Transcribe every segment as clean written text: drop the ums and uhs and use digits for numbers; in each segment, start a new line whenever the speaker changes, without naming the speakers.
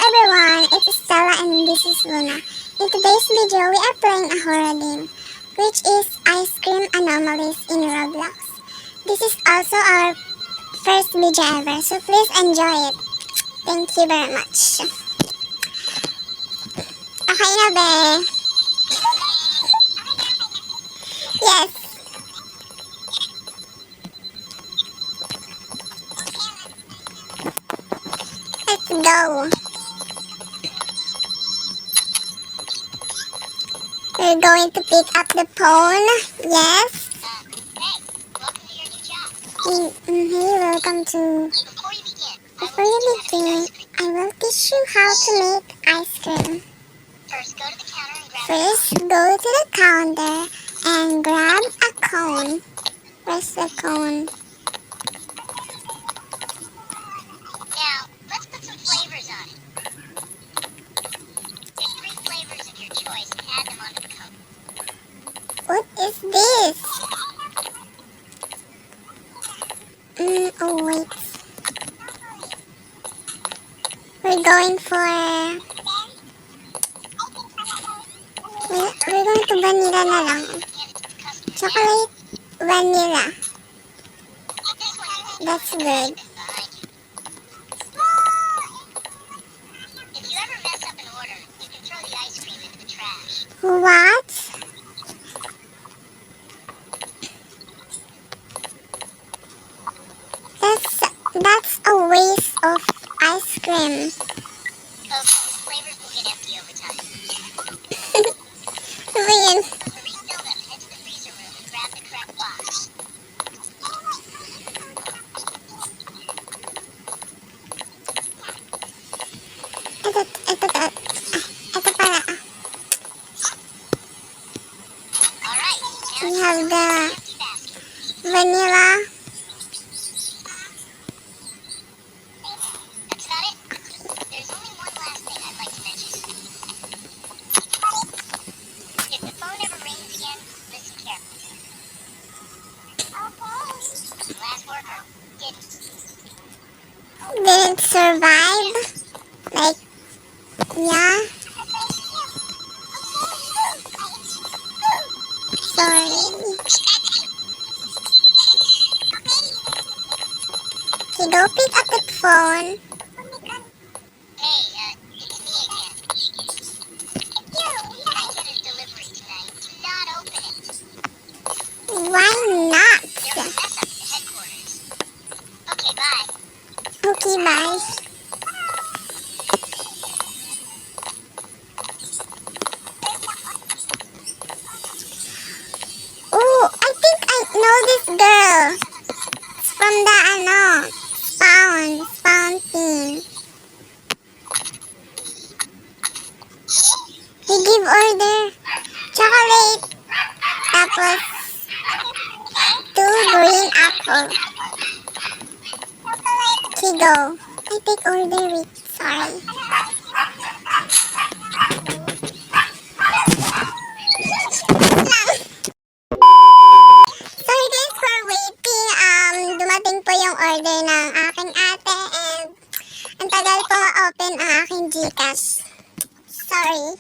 everyone, it's Stella and this is Luna. In today's video, we are playing a horror game, which is Ice Cream Anomalies in Roblox. This is also our first video ever, so please enjoy it. Thank you very much. Okay na be? Yes. Let's go. We're going to pick up the phone. Yes. Hey, welcome to... Before you begin, I will teach you how to make ice cream. First, go to the counter and grab a cone. Where's the cone?
Now, let's put some flavors on it. Pick 3 flavors of your choice and add them onto the cone.
What is this? Oh wait. We're going to vanilla na lang. Chocolate vanilla. That's good.
If you ever mess up an order, you can throw the ice cream into the trash.
What? That's a waste of ice cream.
Okay, flavors will get empty over time.
Wait.
To refill them, head to the freezer room and grab the correct box.
Ito pala.
Alright,
We
now
have the
empty basket.
vanilla.
That's not it. There's only one last thing I'd like to mention. If the phone ever rings again, listen carefully. Last worker
Didn't survive. Like, yeah. Sorry. Okay, go pick up the phone.
Hey, it's me again. I get a delivery tonight. Do not open it.
Why not?
There's a mess up at the headquarters. Okay, bye.
Okay, bye. Oh, I think I know this girl. It's from the spawn team. He give order chocolate, tapos 2 green apple. Okay, go. I take order with, sorry. Sorry guys for waiting. Dumating po yung order ng aking ate and ang tagal po ma-open ang aking Gcash. Sorry.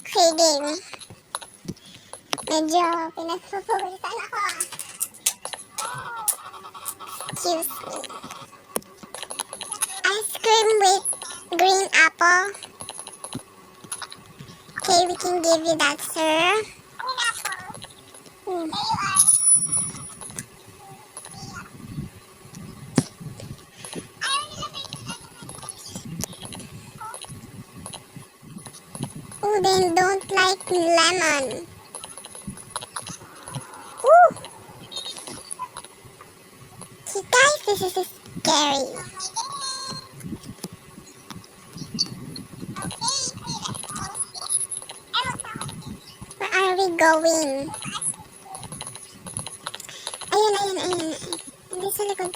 Okay, game. Medyo pinagpapawisan ako. Excuse me. Ice cream with green apple. Okay, we can give you that, sir. Oh, they don't like lemon. Ooh. See, guys, this is scary. Where are we going? Ayun. Hindi sa likod.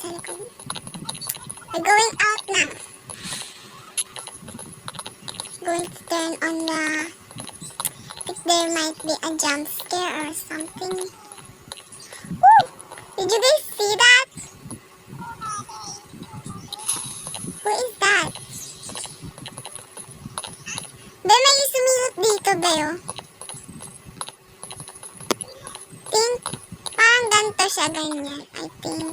We're going out now. Going to turn on the... If there might be a jump scare or something. Woo! Did you guys see that? Who is siya ganyan, I think.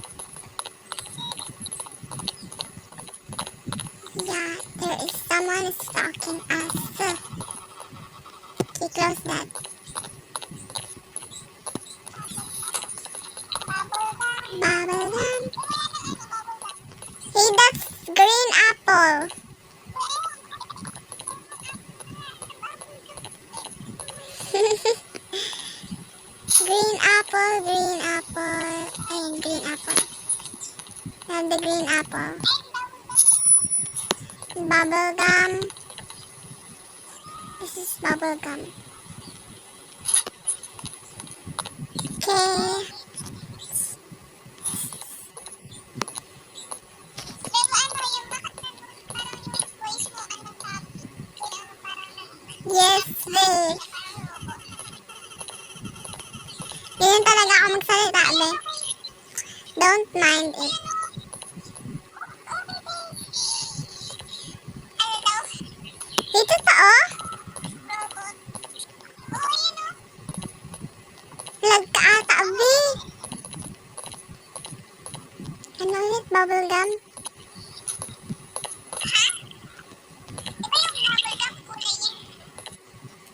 Yeah, there is someone stalking us. Okay, close that. Bubblegum. Hey, that's green apple. Green apple, and green apple. Have the green apple. Bubble gum. This is bubble gum. Okay. Yes, babe. Ganyan talaga ako magsalita, be. Don't mind it. Dito pa, oh. Lag ka ata, be. Ano ulit, bubble gum?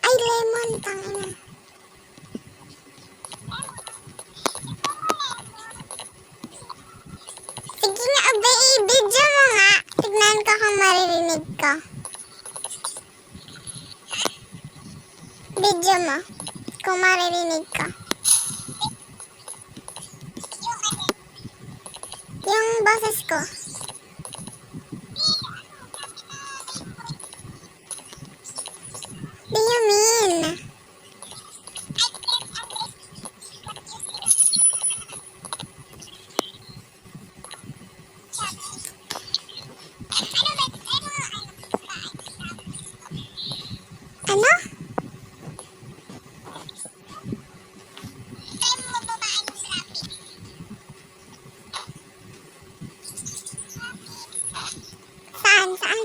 Ay, lemon, tangina. Sige nga, be, i-video mo nga. Tignan ko kung maririnig ko. Video mo, kung maririnig ko. Yung boses ko. Do you mean? Ano?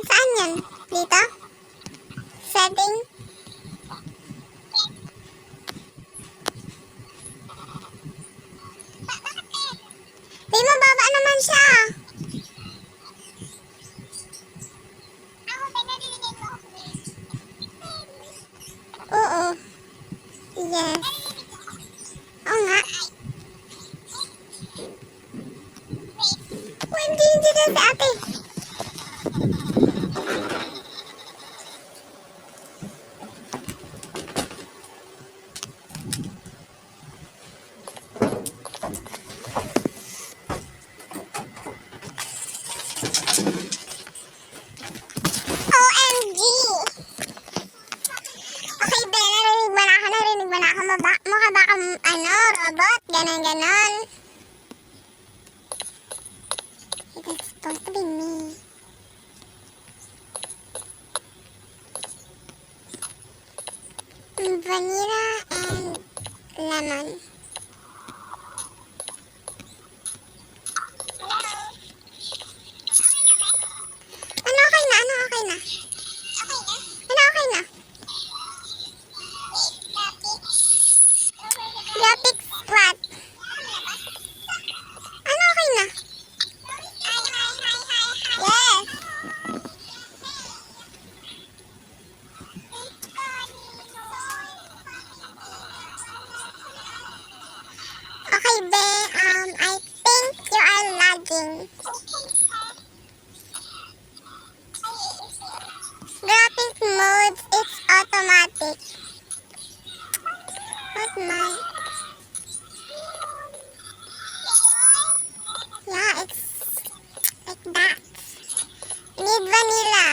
Saan yan? Dito? Setting? Di mababa naman siya. Oo. Yes. Oo nga. Uy, hindi dito si ate. OMG! Okay, be, narinig ba na ako? Mukha ba akong, robot? Ganon. It is supposed to be me. Vanilla and lemon. Ano okay na? Ano okay na? Graphics what? Ano okay na? Yes. Okay, be, I think you are lagging. Graphic mode, it's automatic. What my? Yeah, it's like that. Need vanilla.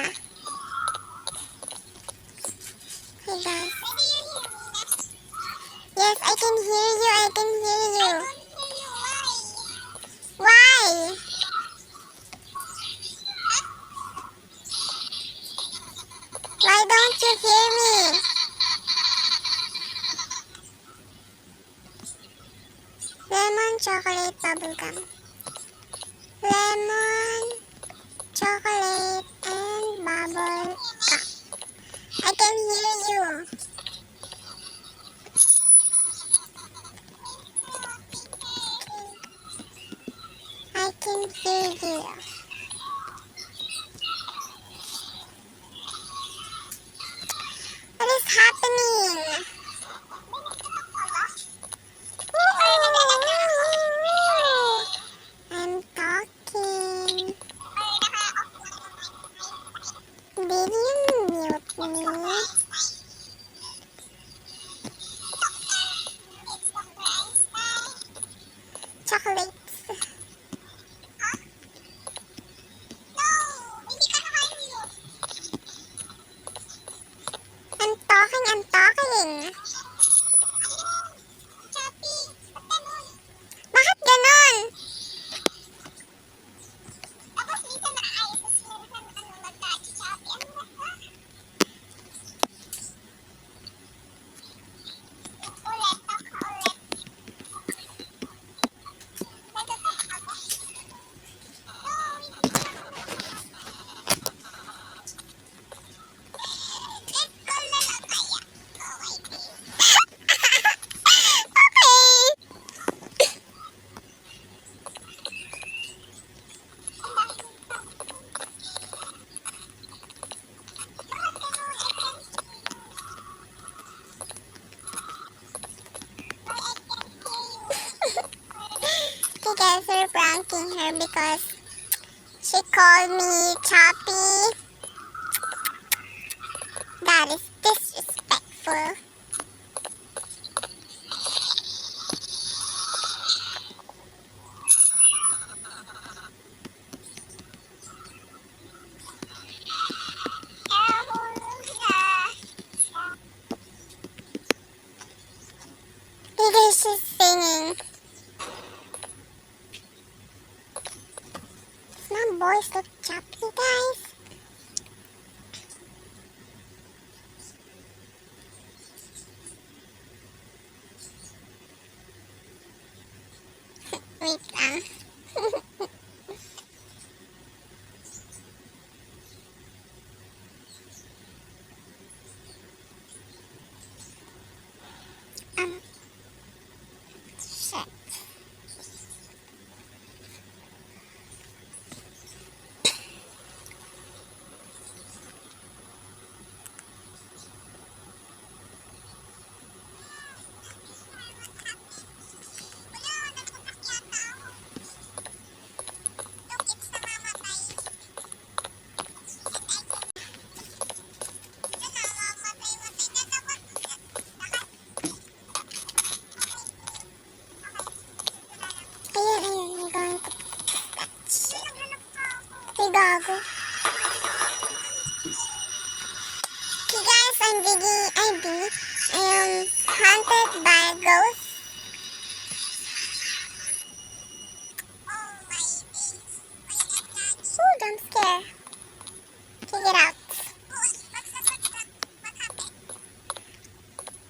Hey guys. Yes, I can hear you. Why? Why don't you hear me? Lemon chocolate bubblegum. Lemon chocolate and bubble gum. I can hear you. call me choppy. That is disrespectful. Because she's singing. My voice look choppy, guys. Wait lang. Shit. Ayun, may going to touch. May gago. Okay guys, I'm hunted by ghosts. Ooh, jump scare. Okay, get out.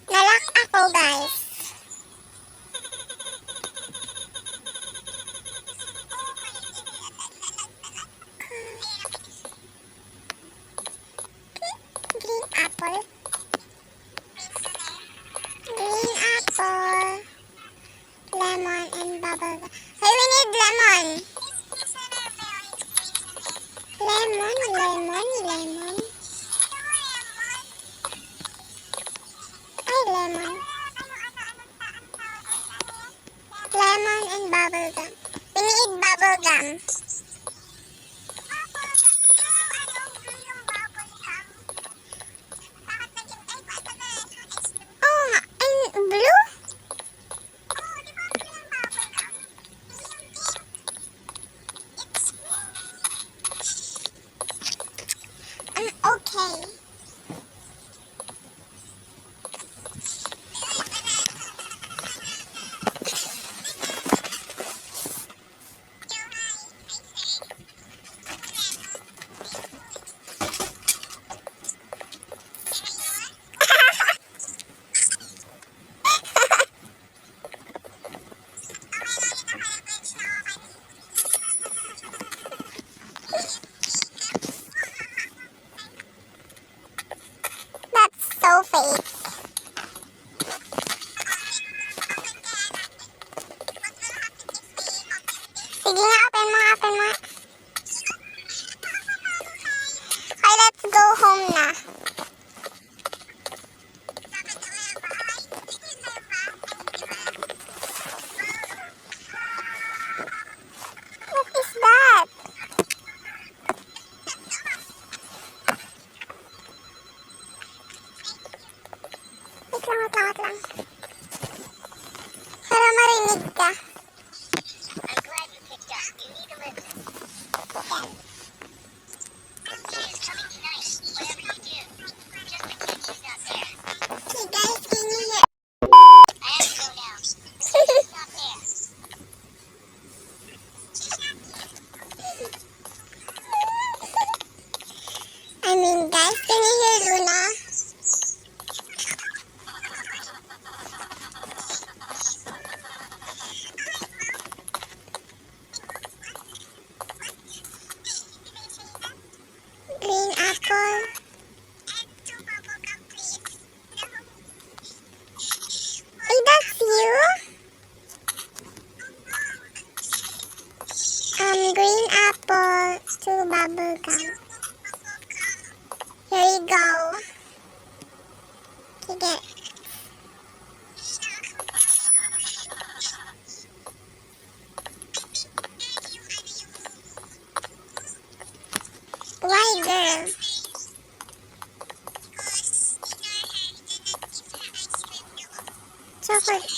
Nalak ako, guys. Green apple. Green apple. Lemon and bubblegum. Hey, we need lemon. Lemon. Ay, lemon. Lemon and bubblegum. We need bubblegum. Oh, and blue? Okay. That's so fake. Sige nga, open mo. Okay, let's go home na. What is that? Wait lang. Para marinig ka.
I'm glad you picked up. You need to listen. She is coming tonight. Whatever you do, just pretend she's not there.
Okay guys, can you hear?
I have to go now. She's not there.
Guys, can you hear Luna? Green apple. Hey, that's you? Green apple to bubble gum. Here you go. You get. Why, girl? Chocolate.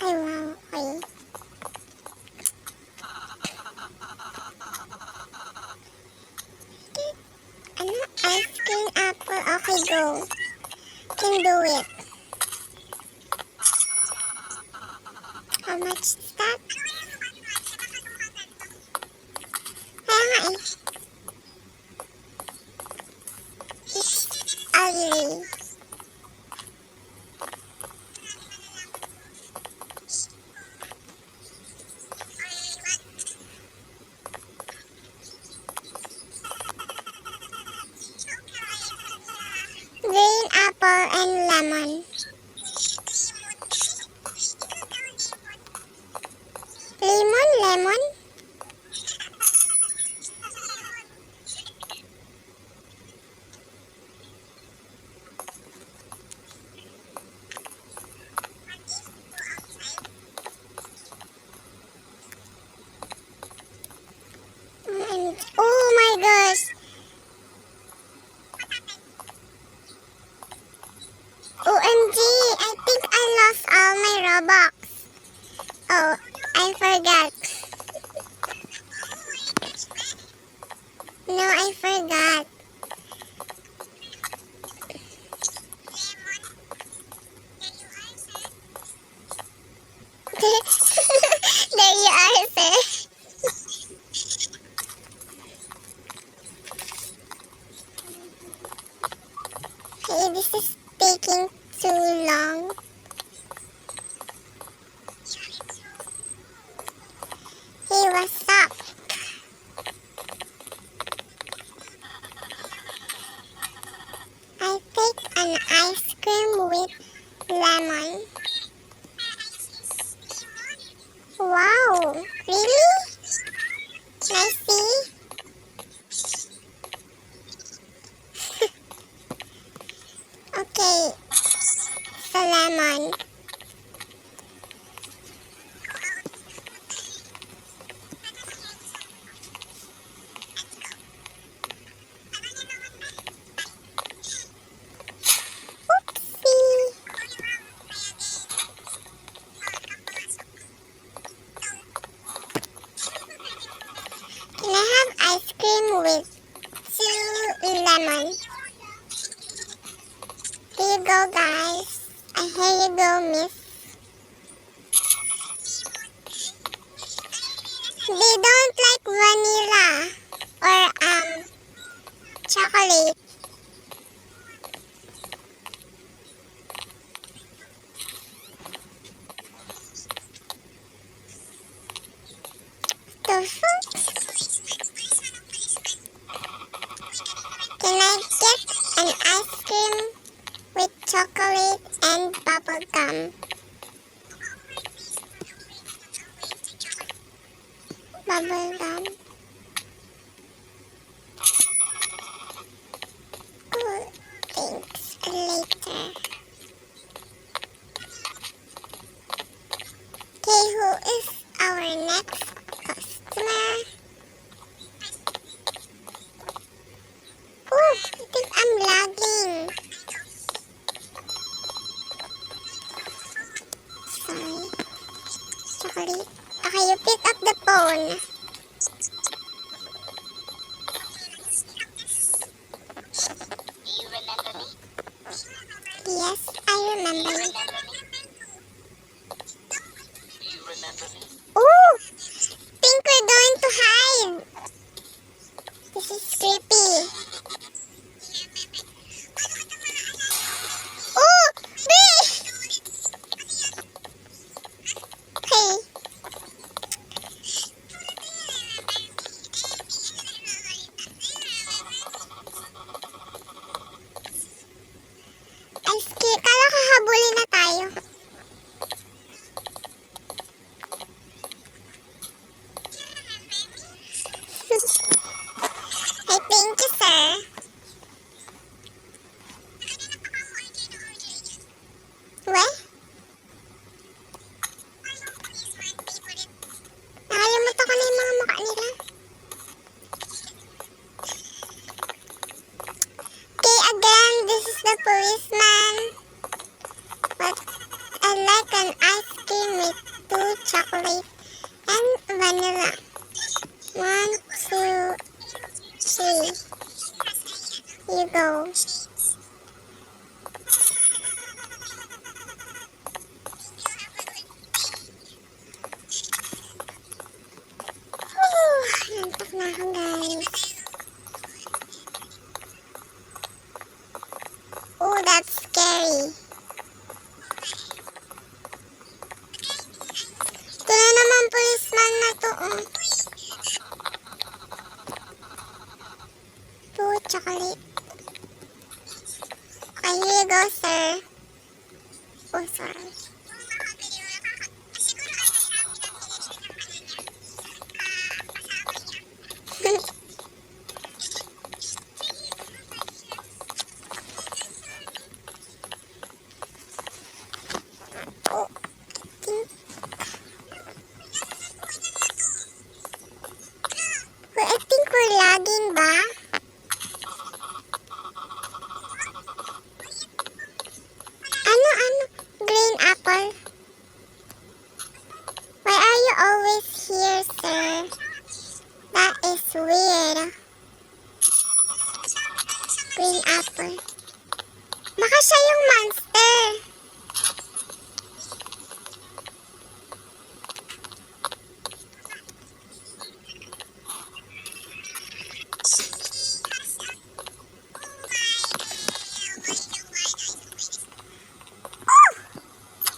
Ay, wow. Okay. Ano? Ice cream apple. Okay, go. Can do it. How much is that? Kaya nga eh. It's ugly. Green apple and lemon. Lemon? Oh my gosh. OMG, I think I lost all my Robux. Oh, I forgot. No, I forgot. There you are, sir. Hey, this is taking too long. Hey, what's up? I take an ice cream with lemon. Wow, really? Can I see? Okay, the lemon. Oopsie. Can I have ice cream with 2 lemon? Here you go, guys. Here you go, miss. They don't like vanilla or chocolate. Tofu? Can I get an ice cream with chocolate and bubble gum? Bubble gum. Cool. Thanks. Later. Okay, who is our next customer? Oh, I think I'm lagging. Sorry. Chocolate. Okay, you pick up the phone.
Do you remember me?
Yes, I remember you.
Remember me? Do you remember me?
Oh, think we're going to hide. This is creepy. Oh, Brie! Hey. Ay, kala ko habulin na tayo. Ay, thank you, sir. you go. Nantok na ako, guys. Oh, that's scary. Ito na naman, policeman na to. Oh. Two chocolate. Okay, here you go, sir. Oh, sorry. Oh, I think we're lagging ba? Ano? Green apple? Why are you always here, sir? That is weird. Green apple. Baka siya yung monster.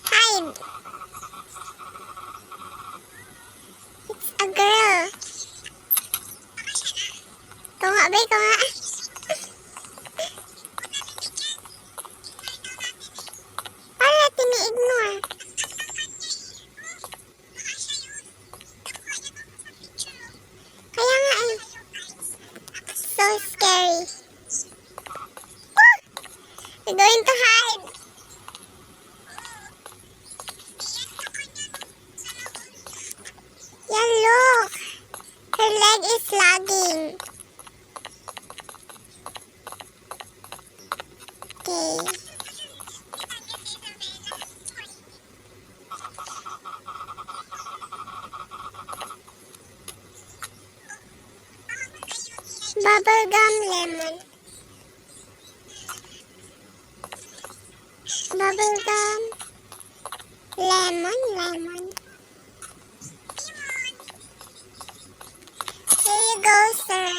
Hide. It's a girl. Ikaw nga ba? Ikaw nga. Paano natin i-ignore? Kaya nga eh. So scary. We're going to hide. Yeah, look. Her leg is lagging. Okay. Bubblegum lemon. Bubblegum lemon. Here you go, sir.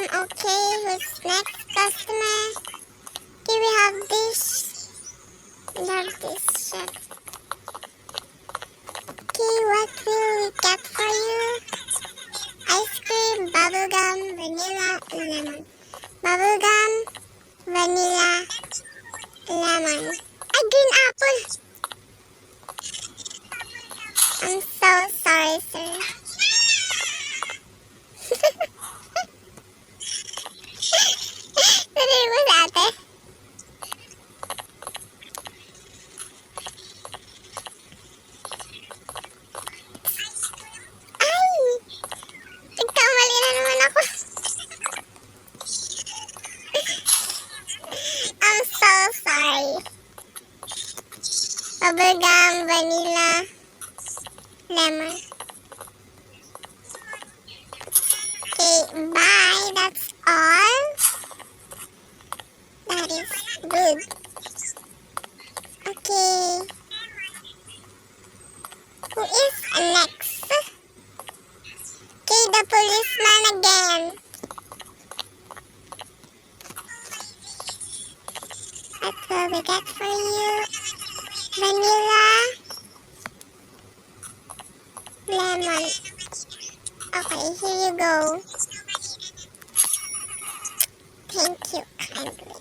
Okay, who's next customer? Okay, we have this. We have this chef. Okay, what will we get for you? Ice cream, bubblegum, vanilla, lemon. Bubblegum, vanilla, lemon. A green apple. I'm so sorry, sir. Narinig mo sa ate? Ay! Nagkamali na naman ako. I'm so sorry. Bubblegum, vanilla, lemon. Okay, bye. That's all. That is good. Okay. Who is next? Okay, the policeman again. What will we get for you? Vanilla. Lemon. Okay, here you go. Thank you kindly.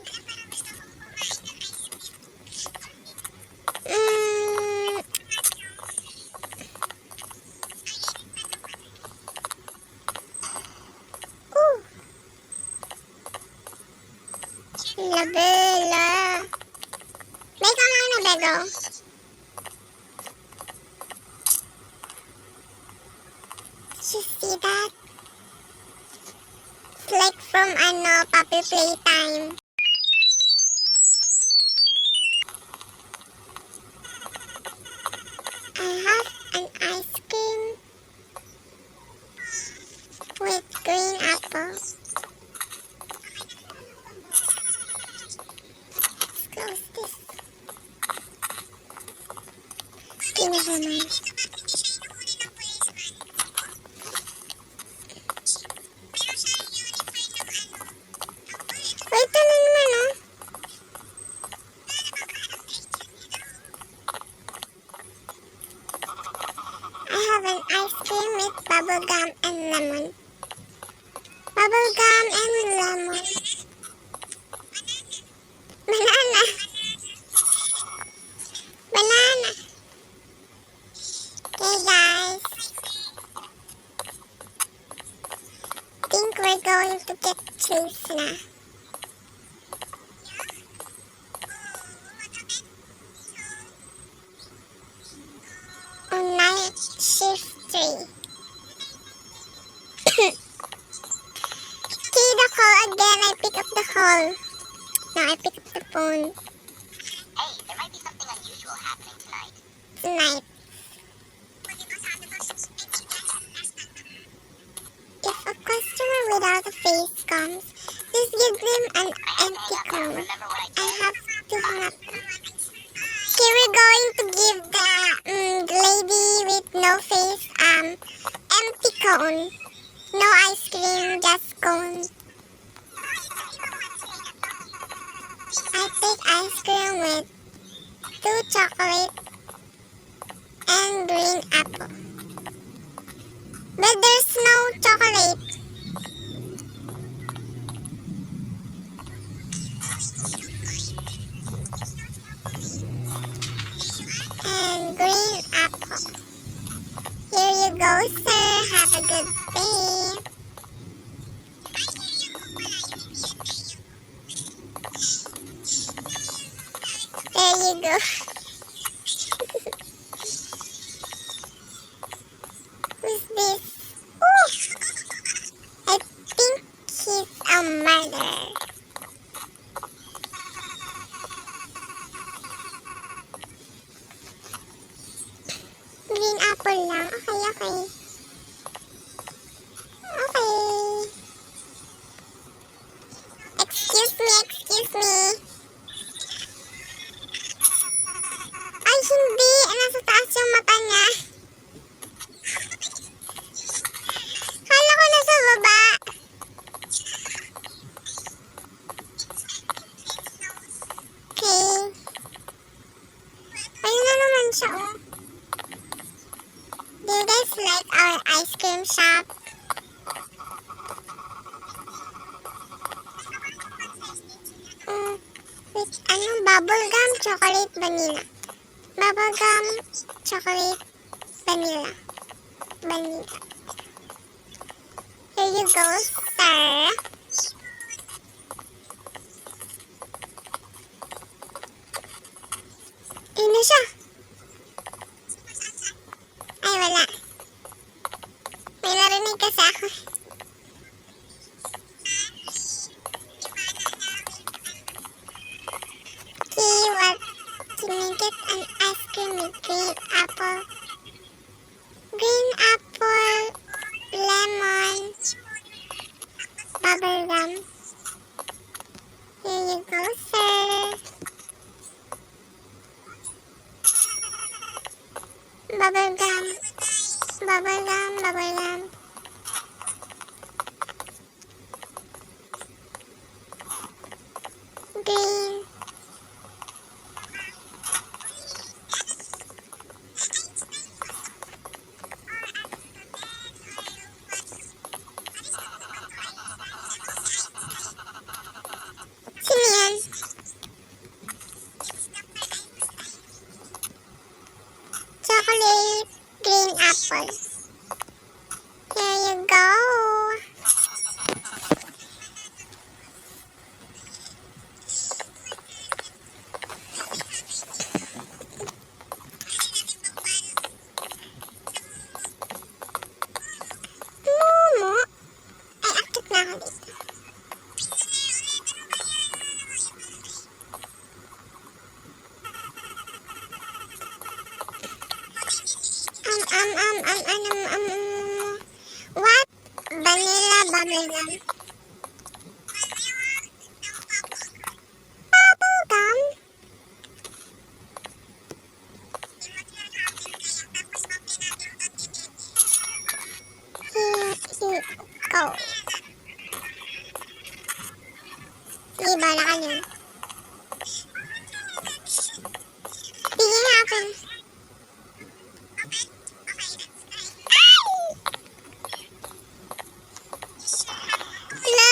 Ooh. Labella. Bego na bego. You see that? It's like from Puppy Playtime. I have an ice cream with green apple. Let's close this. Kinis naman. Wait, ito na naman, oh. I have an ice cream with bubble gum and lemon. Bubble gum and lemon. Banana. Banana. Okay, guys. Think we're going to get cheese na. On night shift 3. See the call again. I pick up the call. No, I pick up the phone.
Hey, there might be something unusual happening tonight.
Tonight. If a customer without a face comes, just give them an empty cone.
Remember what I
I
told
have to hang up. Okay, we're going to give the lady with no face empty cone. No ice cream, just cone. I take ice cream with 2 chocolate and green apple. But there's no chocolate. And green apple. Here you go, sir. Have a good day. There you go. Who's this? Ooh! I think he's a murderer. Green apple lang. Okay, okay. Okay. Excuse me, excuse me. Ay, hindi. Nasa taas yung mata niya. Kala ko nasa baba. Okay. Ayun na naman siya, oh. Do you guys like our ice cream shop? With bubble gum, chocolate, vanilla. Bubble gum, chocolate, vanilla. Vanilla. Here you go, sir. Ayun na siya. Ay, wala. May narinig kasi ako. Can I get an ice cream with green apple? Green apple, lemon, bubble gum. Here you go, sir. Bubble gum, bubble gum, bubble gum. Green. Sino yan? Chocolate, green apple. Here you go. bubblegum. Bubblegum? Go. Sige, bala ka dyan. Bigyan natin. Hala.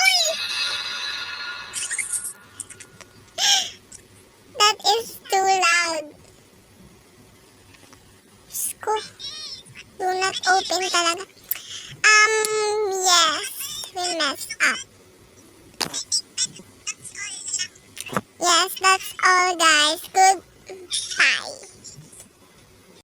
Uy! That is too loud. Sko. Do not open talaga. Yes. We messed up. Yes, that's all guys. Good